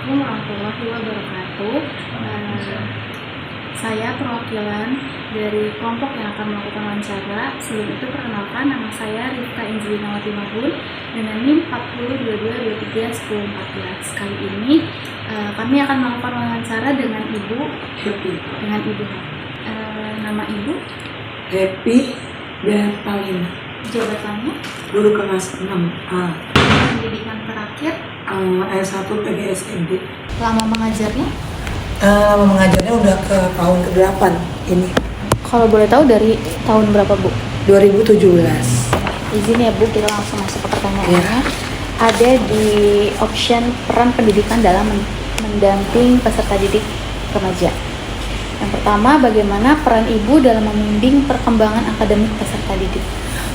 Assalamualaikum warahmatullahi wabarakatuh. Saya perwakilan dari kelompok yang akan melakukan wawancara. Sebelum itu perkenalkan, nama saya Rifka Injilinawati Mahun dengan NIM 4022231014. Kali ini kami akan melakukan wawancara dengan Ibu Happy. Nama Ibu? Happy dan Paling. Jabatannya? Guru kelas 6A. Pendidikan terakhir? S1 PGSMB. Lama mengajarnya? Mengajarnya udah ke tahun ke-8 ini. Kalau boleh tahu dari tahun berapa, Bu? 2017. Izin ya, Bu, kita langsung masuk ke pertanyaannya. Ya. Ada di option peran pendidikan dalam mendamping peserta didik remaja. Yang pertama, bagaimana peran Ibu dalam membimbing perkembangan akademik peserta didik?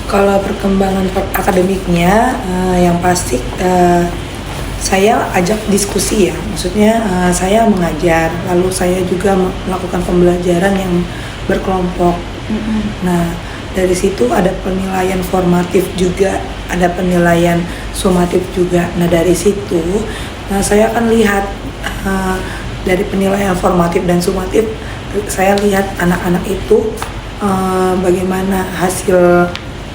Kalau perkembangan akademiknya, yang pasti saya ajak diskusi ya. Maksudnya saya mengajar, lalu saya juga melakukan pembelajaran yang berkelompok. Nah, dari situ ada penilaian formatif juga, ada penilaian sumatif juga. Nah, dari situ saya akan lihat dari penilaian formatif dan sumatif, saya lihat anak-anak itu bagaimana hasil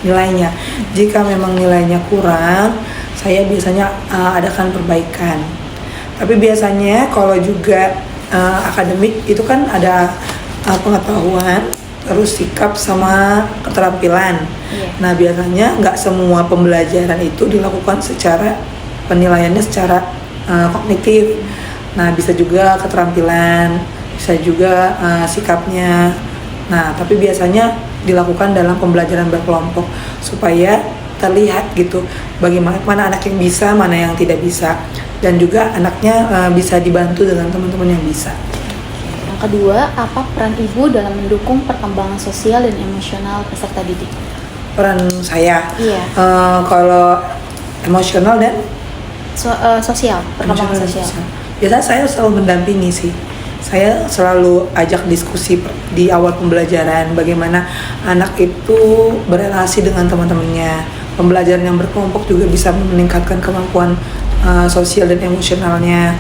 nilainya. Jika memang nilainya kurang, saya biasanya adakan perbaikan. Tapi biasanya kalau juga akademik itu kan ada pengetahuan, terus sikap sama keterampilan. Nah, biasanya nggak semua pembelajaran itu dilakukan secara penilaiannya secara kognitif. Nah, bisa juga keterampilan, bisa juga sikapnya. Nah, tapi biasanya dilakukan dalam pembelajaran berkelompok supaya terlihat gitu bagaimana mana anak yang bisa, mana yang tidak bisa, dan juga anaknya bisa dibantu dengan teman-teman yang bisa. Yang kedua, apa peran Ibu dalam mendukung perkembangan sosial dan emosional peserta didik? Peran saya, Iya. kalau emosional dan Sosial, perkembangan sosial. biasanya saya selalu mendampingi sih. Saya selalu ajak diskusi di awal pembelajaran bagaimana anak itu berelasi dengan teman-temannya. Pembelajaran yang berkelompok juga bisa meningkatkan kemampuan sosial dan emosionalnya.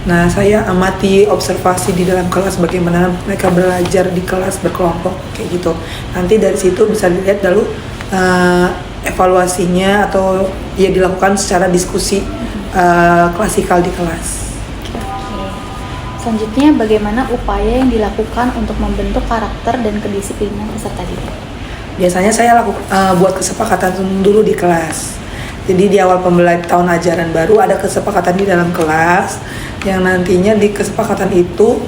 Nah, saya amati observasi di dalam kelas bagaimana mereka belajar di kelas berkelompok kayak gitu. Nanti dari situ bisa dilihat lalu evaluasinya atau ya dilakukan secara diskusi klasikal di kelas. Selanjutnya, bagaimana upaya yang dilakukan untuk membentuk karakter dan kedisiplinan peserta didik? Biasanya saya buat kesepakatan dulu di kelas. Jadi di awal tahun ajaran baru ada kesepakatan di dalam kelas yang nantinya di kesepakatan itu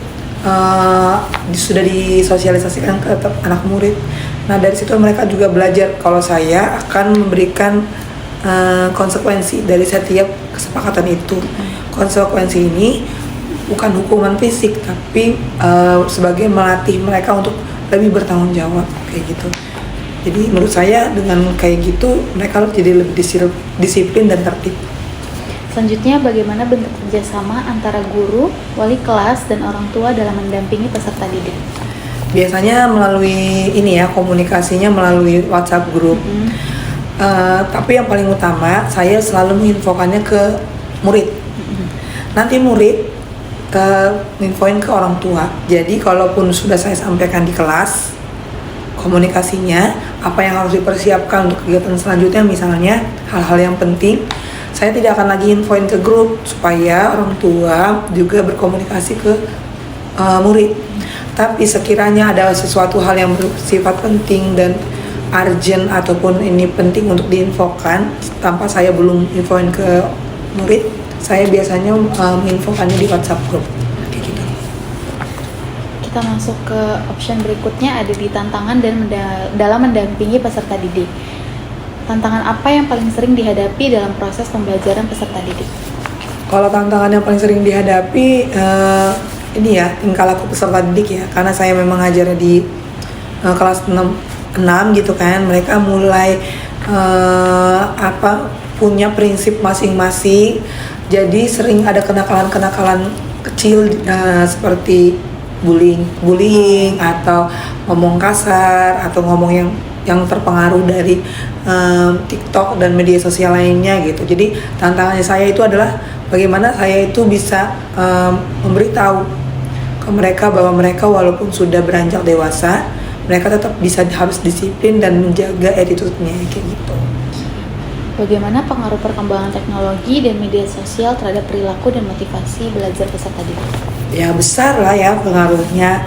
sudah disosialisasikan ke anak murid. Nah, dari situ mereka juga belajar kalau saya akan memberikan konsekuensi dari setiap kesepakatan itu. Konsekuensi ini bukan hukuman fisik, tapi sebagai melatih mereka untuk lebih bertanggung jawab kayak gitu. Jadi menurut saya dengan kayak gitu mereka jadi lebih disiplin dan tertib. Selanjutnya, bagaimana bentuk kerjasama antara guru, wali kelas, dan orang tua dalam mendampingi peserta didik? Biasanya melalui ini ya, komunikasinya melalui WhatsApp group. Tapi yang paling utama saya selalu menginfokannya ke murid. Nanti murid nginfoin ke orang tua. Jadi kalaupun sudah saya sampaikan di kelas komunikasinya, apa yang harus dipersiapkan untuk kegiatan selanjutnya, misalnya hal-hal yang penting, saya tidak akan lagi infoin ke grup supaya orang tua juga berkomunikasi ke murid. Tapi sekiranya ada sesuatu hal yang bersifat penting dan urgent ataupun ini penting untuk diinfokan tanpa saya belum infoin ke murid, saya biasanya menginfokannya di WhatsApp group. Kayak gitu. Kita masuk ke option berikutnya, ada di tantangan dan dalam mendampingi peserta didik. Tantangan apa yang paling sering dihadapi dalam proses pembelajaran peserta didik? Kalau tantangan yang paling sering dihadapi ini ya, tingkah laku peserta didik ya, karena saya memang ngajarnya di kelas 6 gitu kan, mereka mulai punya prinsip masing-masing. Jadi sering ada kenakalan-kenakalan kecil seperti bullying atau ngomong kasar atau ngomong yang yang terpengaruh dari TikTok dan media sosial lainnya gitu. Jadi tantangannya saya itu adalah bagaimana saya itu bisa memberitahu ke mereka bahwa mereka walaupun sudah beranjak dewasa, mereka tetap bisa harus disiplin dan menjaga attitude-nya kayak gitu. Bagaimana pengaruh perkembangan teknologi dan media sosial terhadap perilaku dan motivasi belajar peserta didik? Ya besar lah ya pengaruhnya.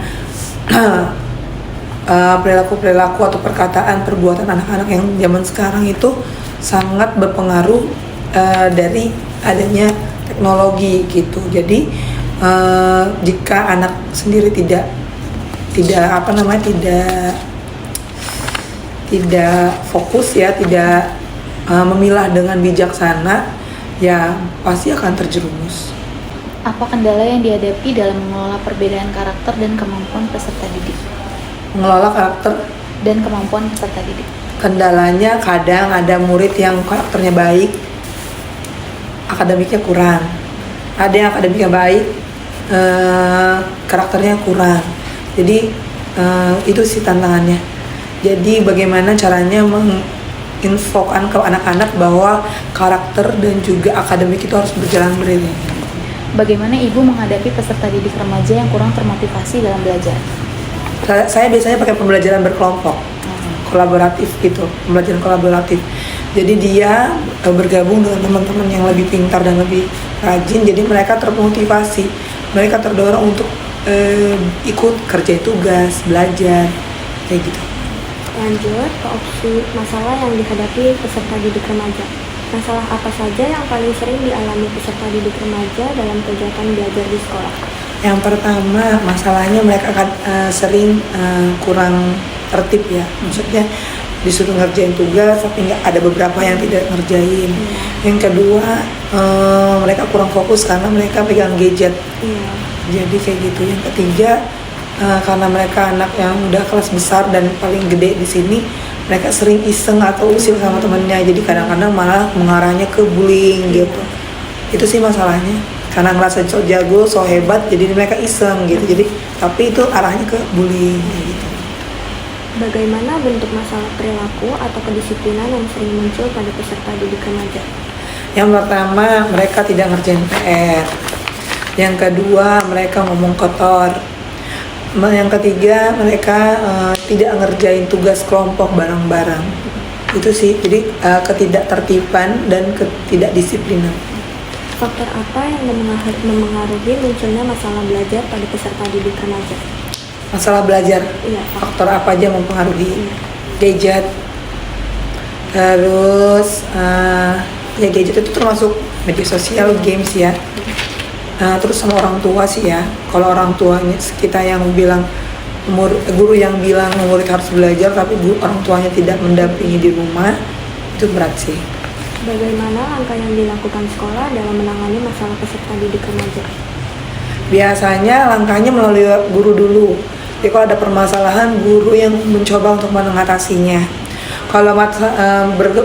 Perilaku-perilaku atau perkataan, perbuatan anak-anak yang zaman sekarang itu sangat berpengaruh dari adanya teknologi gitu. Jadi jika anak sendiri tidak fokus ya, tidak memilah dengan bijaksana, ya pasti akan terjerumus. Apa kendala yang dihadapi dalam mengelola perbedaan karakter dan kemampuan peserta didik? Mengelola karakter Dan kemampuan peserta didik. Kendalanya kadang ada murid yang karakternya baik, akademiknya kurang. Ada yang akademiknya baik, karakternya kurang. Jadi itu sih tantangannya. Jadi bagaimana caranya menginfokan ke anak-anak bahwa karakter dan juga akademik itu harus berjalan beriring. Bagaimana ibu menghadapi peserta didik remaja yang kurang termotivasi dalam belajar? Saya biasanya pakai pembelajaran berkelompok, kolaboratif gitu, pembelajaran kolaboratif. Jadi dia bergabung dengan teman-teman yang lebih pintar dan lebih rajin, jadi mereka termotivasi, mereka terdorong untuk ikut kerja tugas, belajar, kayak gitu. Lanjut ke opsi masalah yang dihadapi peserta didik remaja. Masalah apa saja yang paling sering dialami peserta didik remaja dalam kegiatan belajar di sekolah? Yang pertama, masalahnya mereka akan sering kurang tertib ya. Maksudnya disuruh ngerjain tugas tapi ada beberapa yang tidak ngerjain. Yang kedua, mereka kurang fokus karena mereka pegang gadget. Jadi kayak gitu. Yang ketiga, karena mereka anak yang udah kelas besar dan paling gede di sini, mereka sering iseng atau usil sama temennya. Jadi kadang-kadang malah mengarahnya ke bullying gitu. Itu sih masalahnya. Karena ngerasa so jago, so hebat, jadi mereka iseng gitu. Jadi tapi itu arahnya ke bullying gitu. Bagaimana bentuk masalah perilaku atau kedisiplinan yang sering muncul pada peserta didik remaja? Yang pertama, mereka tidak ngerjain PR. Yang kedua, mereka ngomong kotor. Yang ketiga, mereka tidak ngerjain tugas kelompok bareng-bareng. Itu sih, jadi ketidaktertiban dan ketidakdisiplinan. Faktor apa yang memengaruhi munculnya masalah belajar pada peserta didik remaja? Masalah belajar, Iya, faktor apa aja mempengaruhi? Gadget, terus ya gadget itu termasuk media sosial, games ya. Terus sama orang tua sih ya. Kalau orang tuanya kita yang bilang guru yang bilang murid harus belajar tapi orang tuanya tidak mendampingi di rumah, itu berat sih. Bagaimana langkah yang dilakukan sekolah dalam menangani masalah peserta didik remaja? Biasanya langkahnya melalui guru dulu. Jadi kalau ada permasalahan, guru yang mencoba untuk mengatasinya. Kalau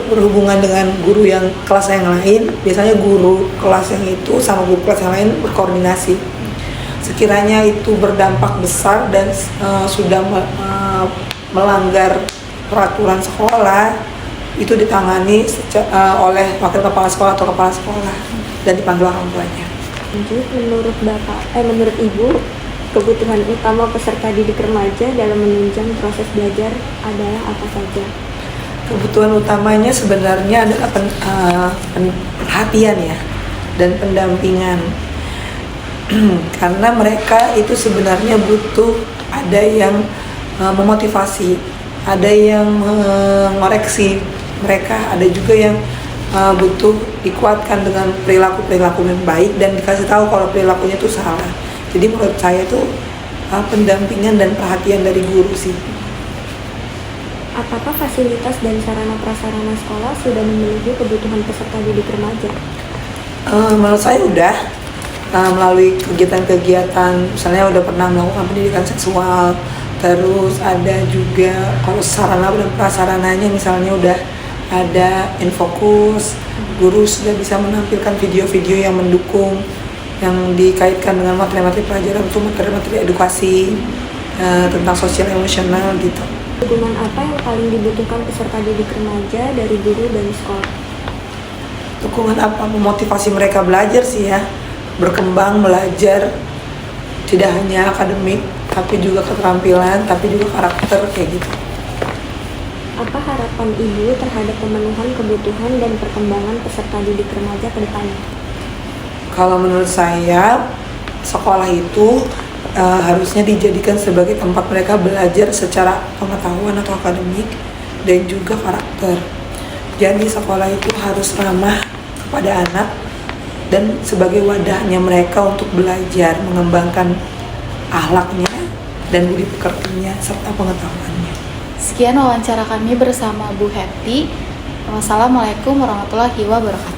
berhubungan dengan guru yang kelas yang lain, biasanya guru kelas yang itu sama guru kelas yang lain berkoordinasi. Sekiranya itu berdampak besar dan sudah melanggar peraturan sekolah, itu ditangani oleh wakil kepala sekolah atau kepala sekolah dan dipanggil orang tuanya. Lanjut, menurut Ibu, kebutuhan utama peserta didik remaja dalam menunjang proses belajar adalah apa saja? Kebutuhan utamanya sebenarnya adalah perhatian ya dan pendampingan. Karena mereka itu sebenarnya butuh ada yang memotivasi, ada yang mengoreksi mereka, ada juga yang butuh dikuatkan dengan perilaku-perilaku yang baik dan dikasih tahu kalau perilakunya itu salah. Jadi menurut saya itu pendampingan dan perhatian dari guru sih. Apakah fasilitas dan sarana prasarana sekolah sudah memenuhi kebutuhan peserta didik remaja? Menurut saya udah melalui kegiatan-kegiatan, misalnya udah pernah melakukan pendidikan seksual, terus ada juga kalau sarana dan prasarananya misalnya udah ada infokus, guru sudah bisa menampilkan video-video yang mendukung, yang dikaitkan dengan materi-materi pelajaran, itu materi-materi edukasi tentang sosial emosional gitu. Dukungan apa yang paling dibutuhkan peserta didik remaja dari guru dan sekolah? Dukungan apa? Memotivasi mereka belajar sih ya, berkembang, belajar, tidak hanya akademik, tapi juga keterampilan, tapi juga karakter kayak gitu. Apa harapan Ibu terhadap pemenuhan kebutuhan dan perkembangan peserta didik remaja ke depannya? Kalau menurut saya, sekolah itu harusnya dijadikan sebagai tempat mereka belajar secara pengetahuan atau akademik dan juga karakter. Jadi sekolah itu harus ramah kepada anak dan sebagai wadahnya mereka untuk belajar, mengembangkan akhlaknya dan budi pekertinya serta pengetahuannya. Sekian wawancara kami bersama Bu Hetty. Wassalamualaikum warahmatullahi wabarakatuh.